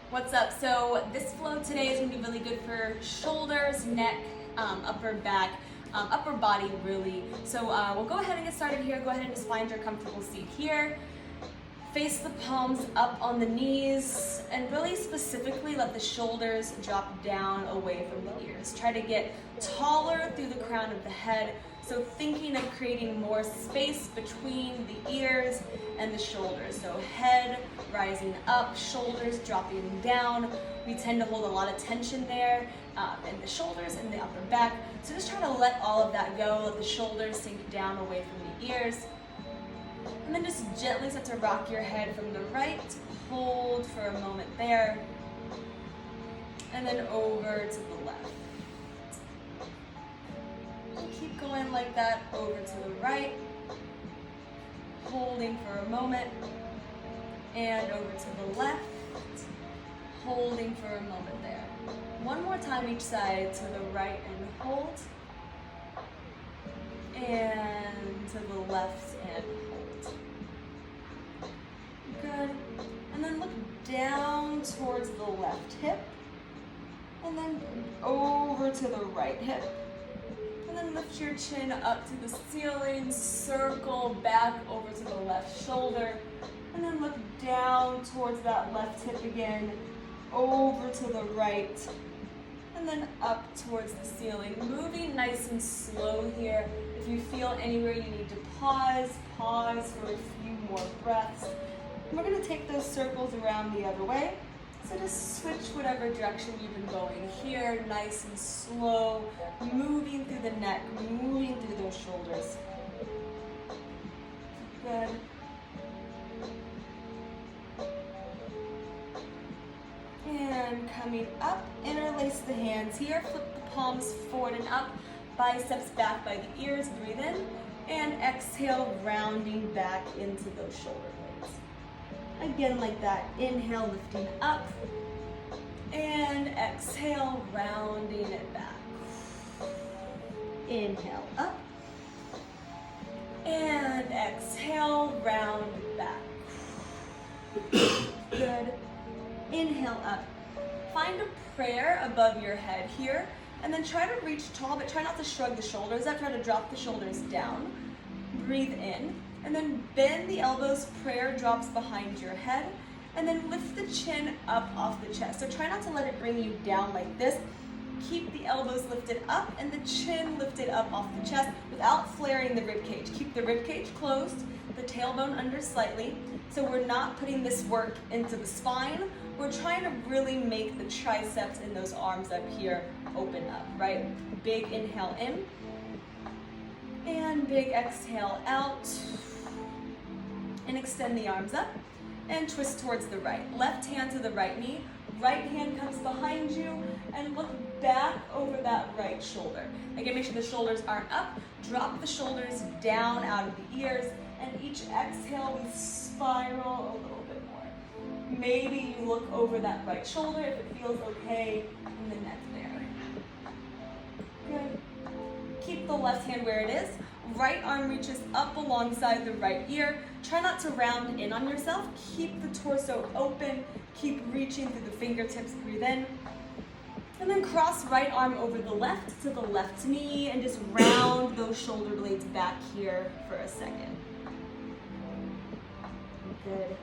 What's up? So this flow today is going to be really good for shoulders, neck, upper back, upper body really. So we'll go ahead and get started here. Go ahead and just find your comfortable seat here. Face the palms up on the knees and really specifically let the shoulders drop down away from the ears. Try to get taller through the crown of the head. So thinking of creating more space between the ears and the shoulders. So head rising up, shoulders dropping down. We tend to hold a lot of tension there in the shoulders and the upper back. So just try to let all of that go. Let the shoulders sink down away from the ears. And then just gently start to rock your head from the right. Hold for a moment there. And then over to the left. Keep going like that, over to the right, holding for a moment, and over to the left, holding for a moment there. One more time each side, to the right and hold, and to the left and hold. Good. And then look down towards the left hip, and then over to the right hip. And then lift your chin up to the ceiling, circle back over to the left shoulder, and then look down towards that left hip again, over to the right, and then up towards the ceiling. Moving nice and slow here. If you feel anywhere you need to pause, pause for a few more breaths. And we're going to take those circles around the other way. So just switch whatever direction you've been going here, nice and slow, moving through the neck, moving through those shoulders. Good. And coming up, interlace the hands here, flip the palms forward and up, biceps back by the ears, breathe in, and exhale, rounding back into those shoulder blades. Again, like that, inhale, lifting up, and exhale, rounding it back. Inhale, up, and exhale, round back. Good. Inhale up. Find a prayer above your head here, and then try to reach tall, but try not to shrug the shoulders up. Try to drop the shoulders down. Breathe in. And then bend the elbows, prayer drops behind your head, and then lift the chin up off the chest. So try not to let it bring you down like this. Keep the elbows lifted up and the chin lifted up off the chest without flaring the rib cage. Keep the rib cage closed, the tailbone under slightly. So we're not putting this work into the spine. We're trying to really make the triceps and those arms up here open up, right? Big inhale in, and big exhale out. And extend the arms up and twist towards the right. Left hand to the right knee, right hand comes behind you, and look back over that right shoulder. Again, make sure the shoulders aren't up. Drop the shoulders down out of the ears, and each exhale we spiral a little bit more. Maybe you look over that right shoulder if it feels okay in the neck there. Good. Keep the left hand where it is. Right arm reaches up alongside the right ear. Try not to round in on yourself. Keep the torso open. Keep reaching through the fingertips. Breathe in. And then cross right arm over the left to the left knee and just round those shoulder blades back here for a second. Good.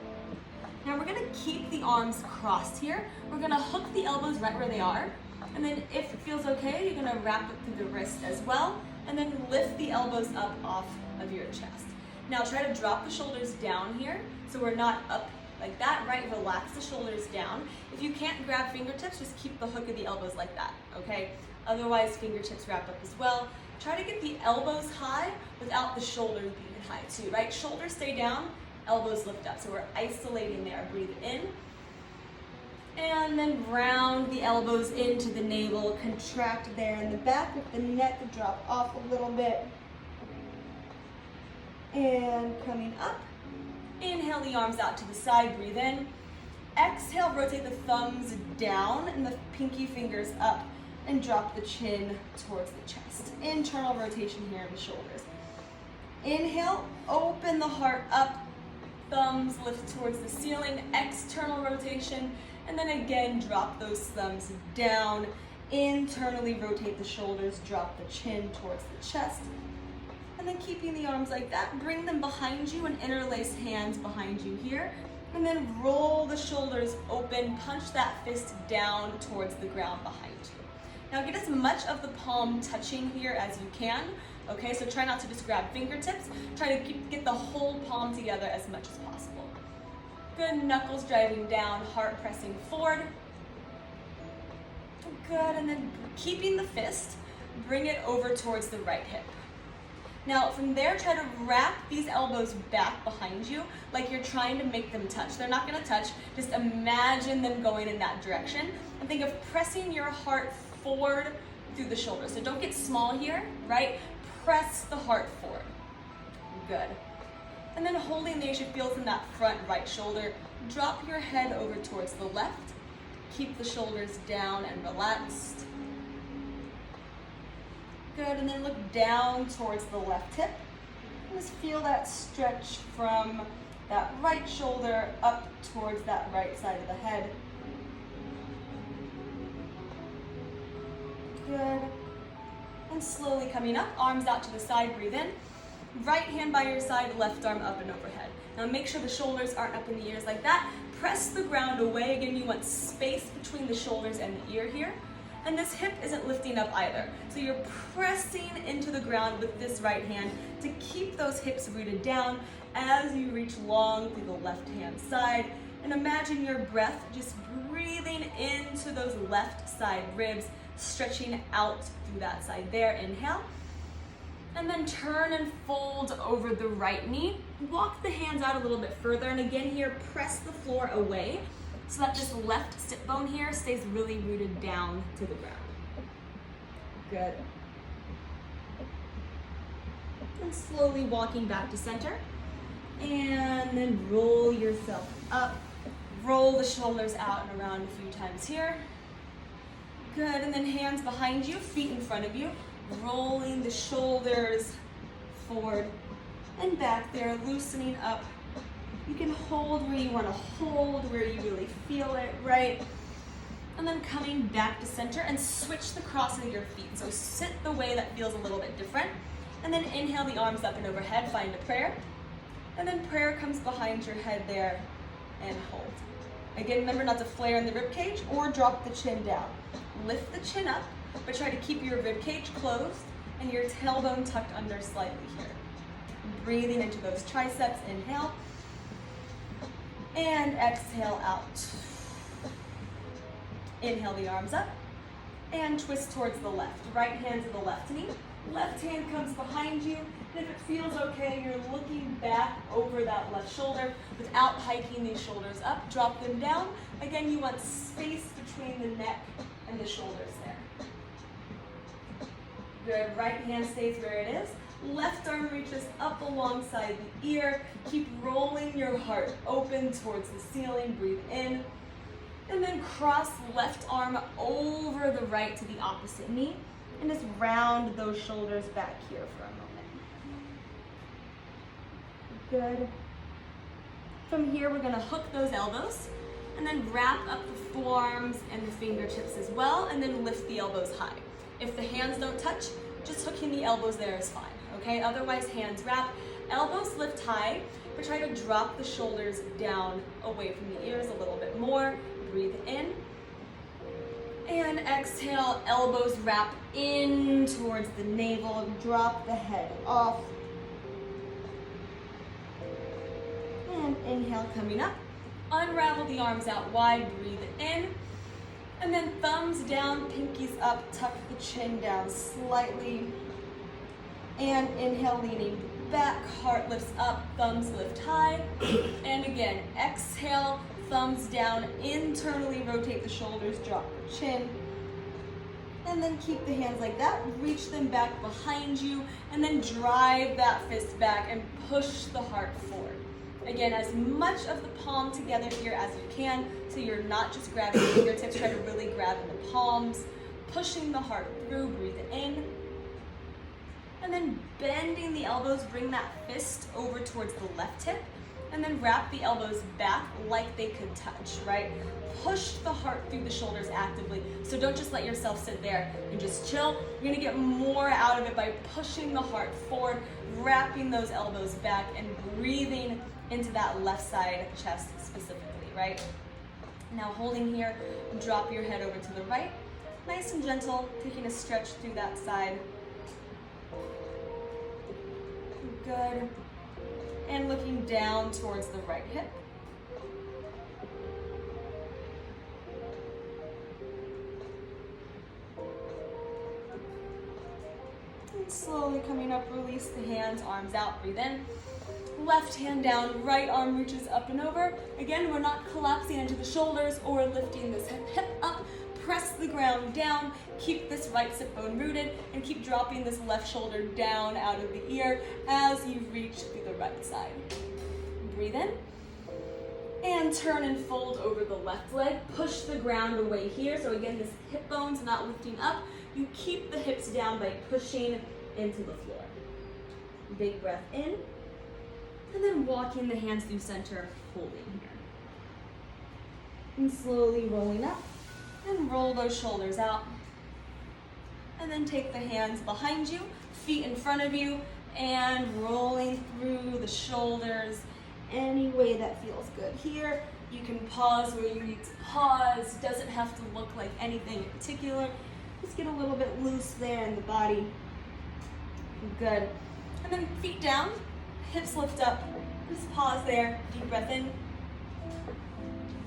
Now we're going to keep the arms crossed here. We're going to hook the elbows right where they are. And then if it feels okay, you're going to wrap it through the wrist as well. And then lift the elbows up off of your chest. Now try to drop the shoulders down here so we're not up like that, right? Relax the shoulders down. If you can't grab fingertips, just keep the hook of the elbows like that, okay? Otherwise, fingertips wrap up as well. Try to get the elbows high without the shoulders being high too, right? Shoulders stay down, elbows lift up. So we're isolating there. Breathe in. And then round the elbows into the navel, contract there in the back with the neck to drop off a little bit. And coming up, inhale the arms out to the side, breathe in. Exhale, rotate the thumbs down and the pinky fingers up and drop the chin towards the chest. Internal rotation here in the shoulders. Inhale, open the heart up, thumbs lift towards the ceiling, external rotation, And then again, drop those thumbs down. Internally rotate the shoulders, drop the chin towards the chest. And then keeping the arms like that, bring them behind you and interlace hands behind you here. And then roll the shoulders open, punch that fist down towards the ground behind you. Now get as much of the palm touching here as you can. Okay, so try not to just grab fingertips. Try to get the whole palm together as much as possible. Good, knuckles driving down, heart pressing forward. Good, and then keeping the fist, bring it over towards the right hip. Now from there, try to wrap these elbows back behind you like you're trying to make them touch. They're not gonna touch, just imagine them going in that direction. And think of pressing your heart forward through the shoulders. So don't get small here, right? Press the heart forward. Good. And then holding there, you should feel from that front right shoulder. Drop your head over towards the left. Keep the shoulders down and relaxed. Good, and then look down towards the left hip. And just feel that stretch from that right shoulder up towards that right side of the head. Good. And slowly coming up, arms out to the side, breathe in. Right hand by your side, left arm up and overhead. Now make sure the shoulders aren't up in the ears like that. Press the ground away. Again, you want space between the shoulders and the ear here. And this hip isn't lifting up either. So you're pressing into the ground with this right hand to keep those hips rooted down as you reach long through the left hand side. And imagine your breath just breathing into those left side ribs, stretching out through that side there. Inhale. And then turn and fold over the right knee. Walk the hands out a little bit further. And again here, press the floor away so that this left sit bone here stays really rooted down to the ground. Good. And slowly walking back to center. And then roll yourself up. Roll the shoulders out and around a few times here. Good, and then hands behind you, feet in front of you. Rolling the shoulders forward and back there, loosening up. You can hold where you want to hold, where you really feel it, right? And then coming back to center and switch the cross of your feet. So sit the way that feels a little bit different. And then inhale the arms up and overhead, find a prayer. And then prayer comes behind your head there and hold. Again, remember not to flare in the rib cage or drop the chin down. Lift the chin up, but try to keep your rib cage closed and your tailbone tucked under slightly here. Breathing into those triceps, inhale. And exhale out. Inhale the arms up and twist towards the left. Right hand to the left knee. Left hand comes behind you. And if it feels okay, you're looking back over that left shoulder without hiking these shoulders up. Drop them down. Again, you want space between the neck and the shoulders there. Good. Right hand stays where it is. Left arm reaches up alongside the ear. Keep rolling your heart open towards the ceiling. Breathe in. And then cross left arm over the right to the opposite knee. And just round those shoulders back here for a moment. Good. From here, we're gonna hook those elbows and then wrap up the forearms and the fingertips as well, and then lift the elbows high. If the hands don't touch, just hooking the elbows there is fine, okay? Otherwise, hands wrap, elbows lift high, but try to drop the shoulders down away from the ears a little bit more. Breathe in. And exhale, elbows wrap in towards the navel, drop the head off. And inhale, coming up. Unravel the arms out wide, breathe in. And then thumbs down, pinkies up, tuck the chin down slightly. And inhale, leaning back, heart lifts up, thumbs lift high. And again, exhale, thumbs down, internally rotate the shoulders, drop the chin. And then keep the hands like that, reach them back behind you, and then drive that fist back and push the heart forward. Again, as much of the palm together here as you can, so you're not just grabbing the fingertips, try to really grab in the palms, pushing the heart through, breathe in. And then bending the elbows, bring that fist over towards the left hip, and then wrap the elbows back like they could touch, right? Push the heart through the shoulders actively. So don't just let yourself sit there and just chill. You're gonna get more out of it by pushing the heart forward, wrapping those elbows back, and breathing into that left side chest specifically, right? Now holding here, drop your head over to the right. Nice and gentle, taking a stretch through that side. Good. And looking down towards the right hip. And slowly coming up, release the hands, arms out, breathe in. Left hand down, right arm reaches up and over. Again, we're not collapsing into the shoulders or lifting this hip up. Press the ground down, keep this right sit bone rooted, and keep dropping this left shoulder down out of the ear as you reach through the right side. Breathe in, and turn and fold over the left leg. Push the ground away here. So again, this hip bone's not lifting up. You keep the hips down by pushing into the floor. Big breath in, and then walking the hands through center, holding here. And slowly rolling up. And roll those shoulders out. And then take the hands behind you, feet in front of you, and rolling through the shoulders any way that feels good. Here, you can pause where you need to pause. Doesn't have to look like anything in particular. Just get a little bit loose there in the body. Good. And then feet down, hips lift up. Just pause there, deep breath in.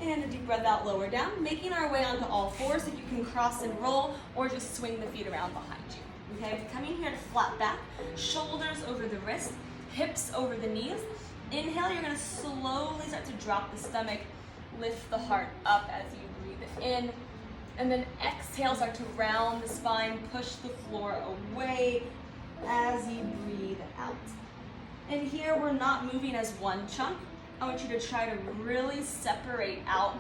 And a deep breath out, lower down. Making our way onto all fours so you can cross and roll or just swing the feet around behind you. Okay, coming here to flat back, shoulders over the wrist, hips over the knees. Inhale, you're gonna slowly start to drop the stomach, lift the heart up as you breathe in. And then exhale, start to round the spine, push the floor away as you breathe out. And here we're not moving as one chunk. I want you to try to really separate out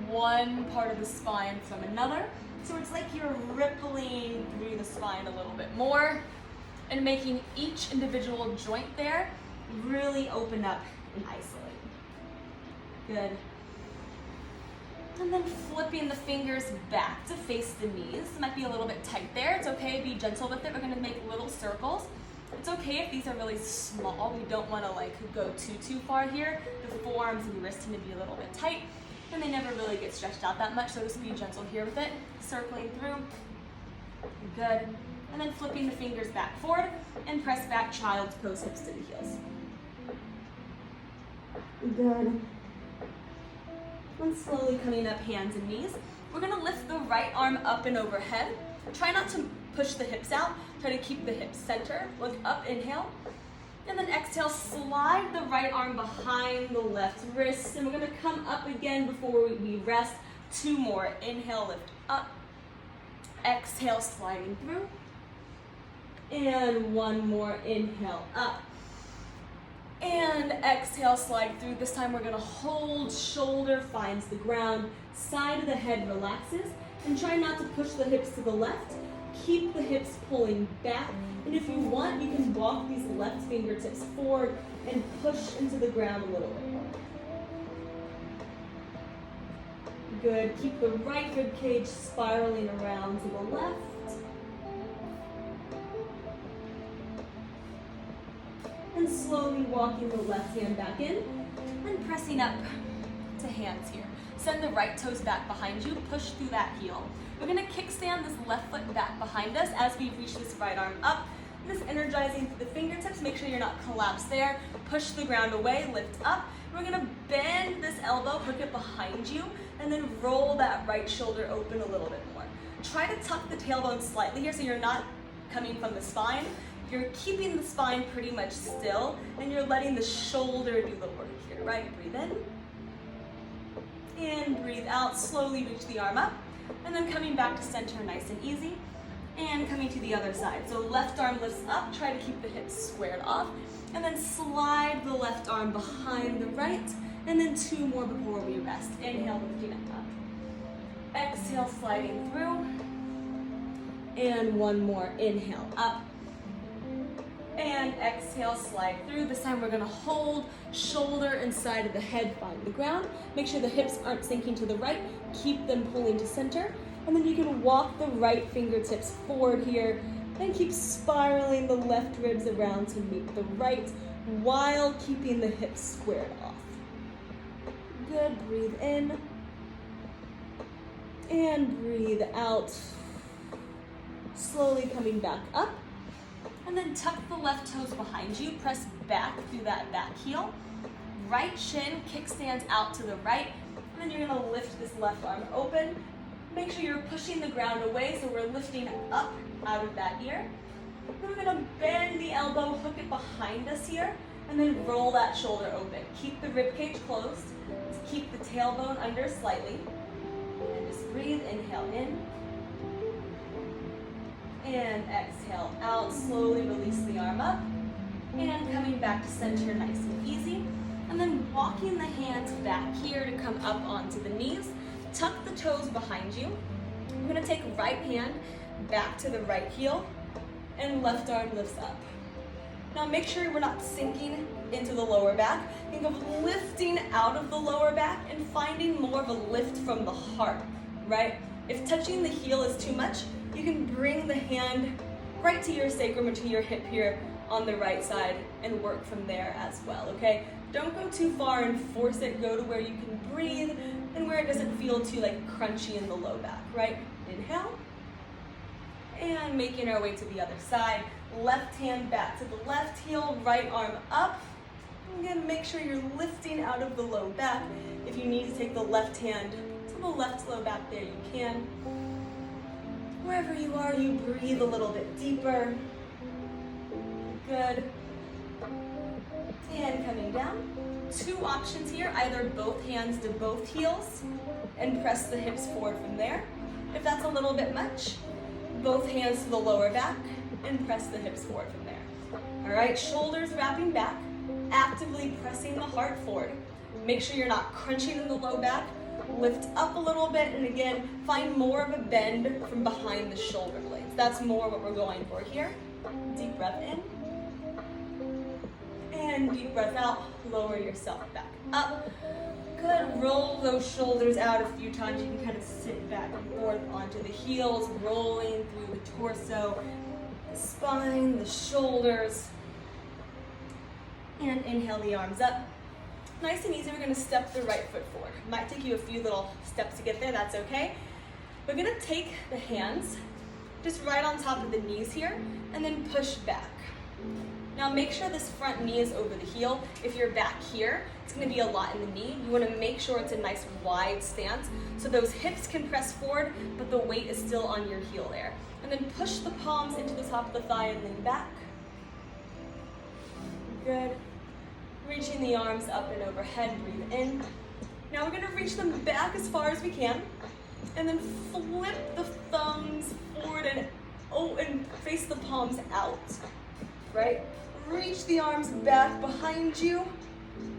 one part of the spine from another. So it's like you're rippling through the spine a little bit more and making each individual joint there really open up and isolate. Good. And then flipping the fingers back to face the knees. It might be a little bit tight there. It's okay, be gentle with it. We're gonna make little circles. It's okay if these are really small. We don't want to go too far here. The forearms and the wrists tend to be a little bit tight, and they never really get stretched out that much. So just be gentle here with it. Circling through. Good. And then flipping the fingers back forward and press back, child's pose, hips to the heels. Good. And slowly coming up, hands and knees. We're gonna lift the right arm up and overhead. Try not to push the hips out. Try to keep the hips center. Look up, inhale. And then exhale, slide the right arm behind the left wrist. And we're gonna come up again before we rest. Two more. Inhale, lift up. Exhale, sliding through. And one more. Inhale, up. And exhale, slide through. This time we're gonna hold, shoulder finds the ground, side of the head relaxes, and try not to push the hips to the left. Keep the hips pulling back, and if you want, you can walk these left fingertips forward and push into the ground a little bit more. Good. Keep the right rib cage spiraling around to the left. And slowly walking the left hand back in and pressing up to hands here. Send the right toes back behind you, push through that heel. We're gonna kickstand this left foot back behind us as we reach this right arm up. This energizing through the fingertips, make sure you're not collapsed there. Push the ground away, lift up. We're gonna bend this elbow, hook it behind you, and then roll that right shoulder open a little bit more. Try to tuck the tailbone slightly here so you're not coming from the spine. You're keeping the spine pretty much still, and you're letting the shoulder do the work here, right? Breathe in. And breathe out, slowly reach the arm up. And then coming back to center nice and easy. And coming to the other side. So left arm lifts up, try to keep the hips squared off. And then slide the left arm behind the right. And then two more before we rest. Inhale, lifting it up. Exhale, sliding through. And one more, inhale, up. And exhale, slide through. This time we're gonna hold, shoulder and side of the head find the ground. Make sure the hips aren't sinking to the right. Keep them pulling to center. And then you can walk the right fingertips forward here and keep spiraling the left ribs around to meet the right while keeping the hips squared off. Good, breathe in. And breathe out. Slowly coming back up. And then tuck the left toes behind you. Press back through that back heel. Right shin kickstands out to the right. And then you're gonna lift this left arm open. Make sure you're pushing the ground away so we're lifting up out of that ear. Then we're gonna bend the elbow, hook it behind us here, and then roll that shoulder open. Keep the rib cage closed. Keep the tailbone under slightly. And just breathe, inhale in. And exhale out, slowly release the arm up. And coming back to center nice and easy. And then walking the hands back here to come up onto the knees. Tuck the toes behind you. We're gonna take right hand back to the right heel and left arm lifts up. Now make sure we're not sinking into the lower back. Think of lifting out of the lower back and finding more of a lift from the heart, right? If touching the heel is too much, you can bring the hand right to your sacrum or to your hip here on the right side and work from there as well, okay? Don't go too far and force it. Go to where you can breathe and where it doesn't feel too crunchy in the low back, right? Inhale. And making our way to the other side. Left hand back to the left heel, right arm up. Again, make sure you're lifting out of the low back. If you need to take the left hand to the left low back there, you can. Wherever you are, you breathe a little bit deeper. Good. And coming down. Two options here, either both hands to both heels and press the hips forward from there. If that's a little bit much, both hands to the lower back and press the hips forward from there. All right, shoulders wrapping back, actively pressing the heart forward. Make sure you're not crunching in the low back. Lift up a little bit, and again, find more of a bend from behind the shoulder blades. That's more what we're going for here. Deep breath in. And deep breath out, lower yourself back up. Good, roll those shoulders out a few times. You can kind of sit back and forth onto the heels, rolling through the torso, the spine, the shoulders. And inhale the arms up. Nice and easy, we're gonna step the right foot forward. Might take you a few little steps to get there, that's okay. We're gonna take the hands just right on top of the knees here, and then push back. Now make sure this front knee is over the heel. If you're back here, it's gonna be a lot in the knee. You wanna make sure it's a nice wide stance so those hips can press forward, but the weight is still on your heel there. And then push the palms into the top of the thigh and lean back. Good. Reaching the arms up and overhead, breathe in. Now we're gonna reach them back as far as we can, and then flip the thumbs forward and face the palms out, right? Reach the arms back behind you,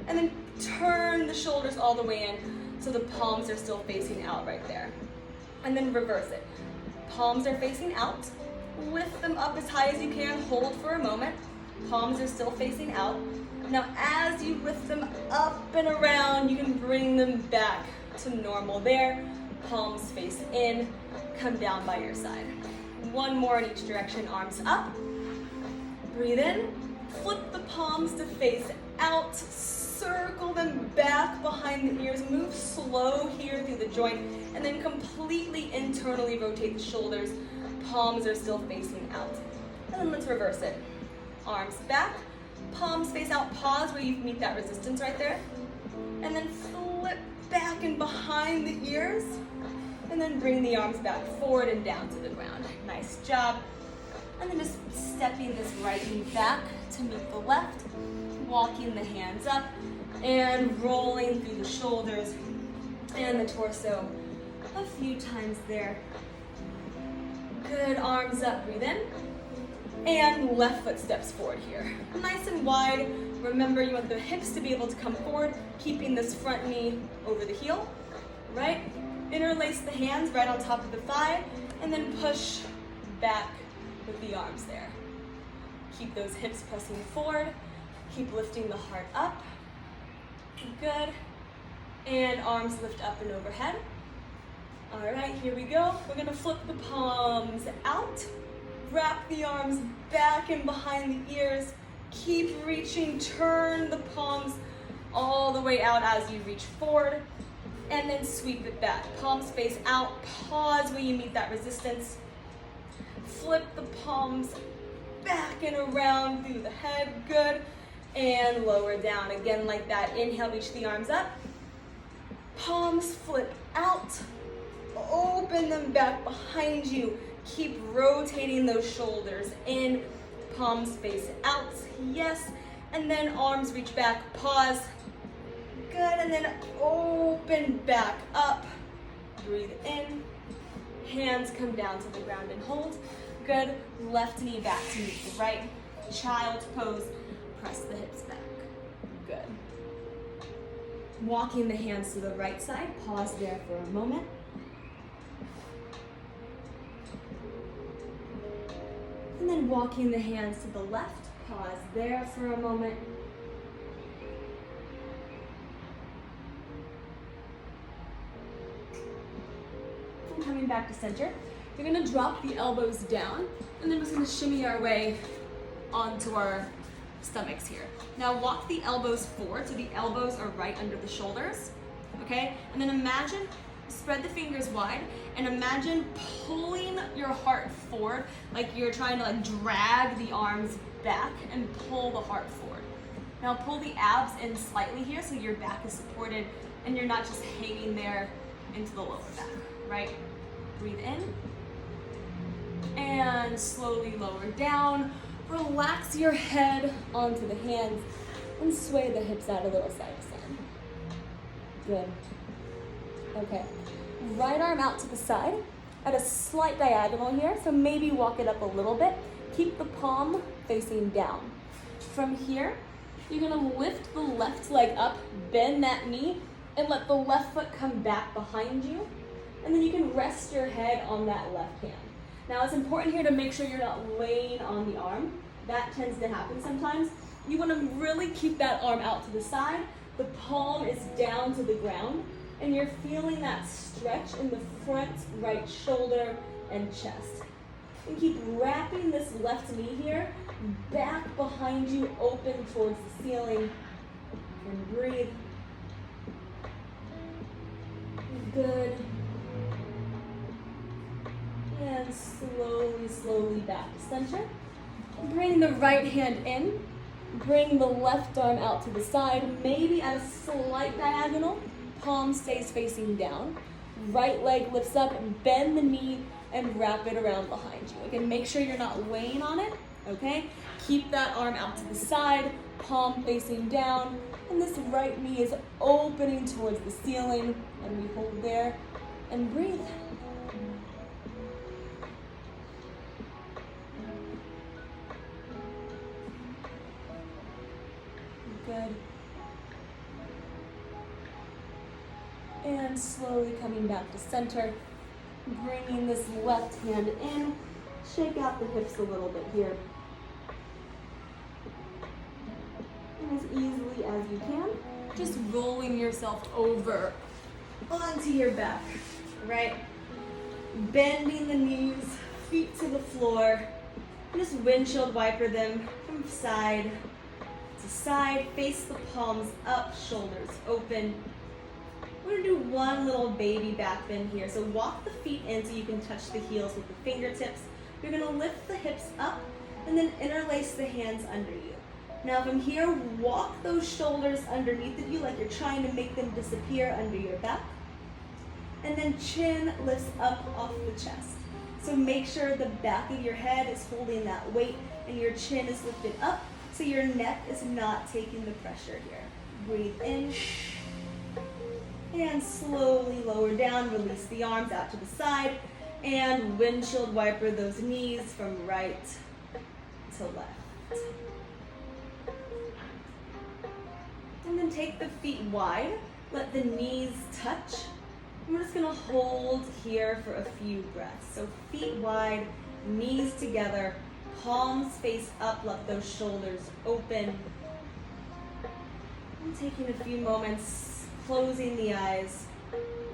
and then turn the shoulders all the way in so the palms are still facing out right there. And then reverse it. Palms are facing out. Lift them up as high as you can, hold for a moment. Palms are still facing out. Now as you lift them up and around, you can bring them back to normal there. Palms face in, come down by your side. One more in each direction, arms up. Breathe in, flip the palms to face out, circle them back behind the ears, move slow here through the joint, and then completely internally rotate the shoulders. Palms are still facing out. And then let's reverse it. Arms back, palms face out, pause where you meet that resistance right there. And then flip back and behind the ears. And then bring the arms back forward and down to the ground. Nice job. And then just stepping this right knee back to meet the left. Walking the hands up and rolling through the shoulders and the torso a few times there. Good, arms up, breathe in. And left foot steps forward here. Nice and wide. Remember, you want the hips to be able to come forward, keeping this front knee over the heel, right? Interlace the hands right on top of the thigh, and then push back with the arms there. Keep those hips pressing forward. Keep lifting the heart up. Good. And arms lift up and overhead. All right, here we go. We're gonna flip the palms out. Wrap the arms back and behind the ears. Keep reaching, turn the palms all the way out as you reach forward. And then sweep it back. Palms face out, pause when you meet that resistance. Flip the palms back and around through the head, good. And lower down, again like that. Inhale, reach the arms up. Palms flip out. Open them back behind you. Keep rotating those shoulders in. Palms face out, yes. And then arms reach back, pause. Good, and then open back up. Breathe in. Hands come down to the ground and hold. Good, left knee back to meet the right. Child's pose, press the hips back. Good. Walking the hands to the right side, pause there for a moment. And then walking the hands to the left, pause there for a moment. And coming back to center, you're gonna drop the elbows down, and then we're just gonna shimmy our way onto our stomachs here. Now walk the elbows forward, so the elbows are right under the shoulders, okay? And then imagine, spread the fingers wide, and imagine pulling your heart forward, like you're trying to like drag the arms back and pull the heart forward. Now pull the abs in slightly here, so your back is supported, and you're not just hanging there into the lower back, right? Breathe in, and slowly lower down. Relax your head onto the hands and sway the hips out a little side to side. Good. Okay. Right arm out to the side at a slight diagonal here, so maybe walk it up a little bit. Keep the palm facing down. From here, you're gonna lift the left leg up, bend that knee, and let the left foot come back behind you. And then you can rest your head on that left hand. Now it's important here to make sure you're not laying on the arm. That tends to happen sometimes. You want to really keep that arm out to the side. The palm is down to the ground, and you're feeling that stretch in the front right shoulder and chest. And keep wrapping this left knee here back behind you, open towards the ceiling, and breathe. Good. And slowly, slowly back to center. Bring the right hand in. Bring the left arm out to the side, maybe at a slight diagonal. Palm stays facing down. Right leg lifts up, bend the knee, and wrap it around behind you. Again, make sure you're not weighing on it, okay? Keep that arm out to the side, palm facing down, and this right knee is opening towards the ceiling, and we hold there, and breathe. Good. And slowly coming back to center, bringing this left hand in, shake out the hips a little bit here. And as easily as you can, just rolling yourself over onto your back, right? Bending the knees, feet to the floor, and just windshield wiper them from side to side, face the palms up, shoulders open. We're gonna do one little baby back bend here. So walk the feet in so you can touch the heels with the fingertips. You're gonna lift the hips up and then interlace the hands under you. Now from here, walk those shoulders underneath of you like you're trying to make them disappear under your back. And then chin lifts up off the chest. So make sure the back of your head is holding that weight and your chin is lifted up so your neck is not taking the pressure here. Breathe in. And slowly lower down, release the arms out to the side, and windshield wiper those knees from right to left. And then take the feet wide, let the knees touch. We're just gonna hold here for a few breaths. So feet wide, knees together, Palms face up, let those shoulders open. And taking a few moments, closing the eyes,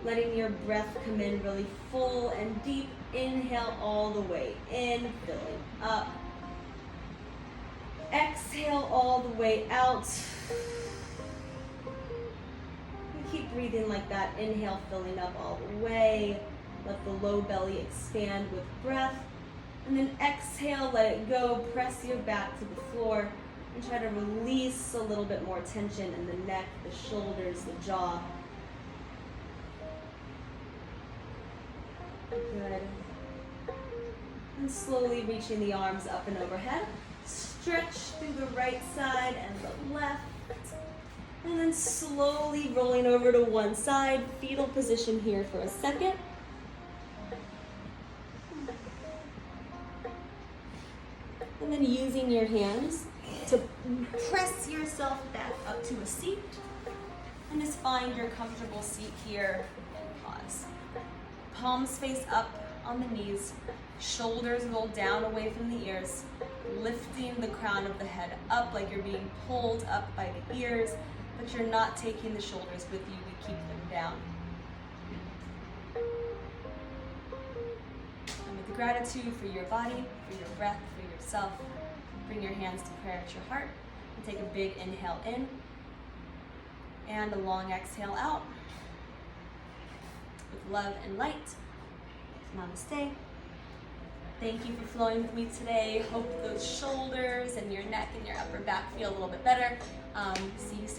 letting your breath come in really full and deep. Inhale all the way in, filling up. Exhale all the way out. And keep breathing like that. Inhale, filling up all the way. Let the low belly expand with breath. And then exhale, let it go. Press your back to the floor and try to release a little bit more tension in the neck, the shoulders, the jaw. Good. And slowly reaching the arms up and overhead. Stretch through the right side and the left. And then slowly rolling over to one side. Fetal position here for a second. And then using your hands to press yourself back up to a seat. And just find your comfortable seat here and pause. Palms face up on the knees. Shoulders roll down away from the ears. Lifting the crown of the head up like you're being pulled up by the ears, but you're not taking the shoulders with you. We keep them down. And with gratitude for your body, for your breath, for yourself, bring your hands to prayer at your heart and take a big inhale in and a long exhale out. With love and light, namaste. Thank you for flowing with me today. Hope those shoulders and your neck and your upper back feel a little bit better. See you soon.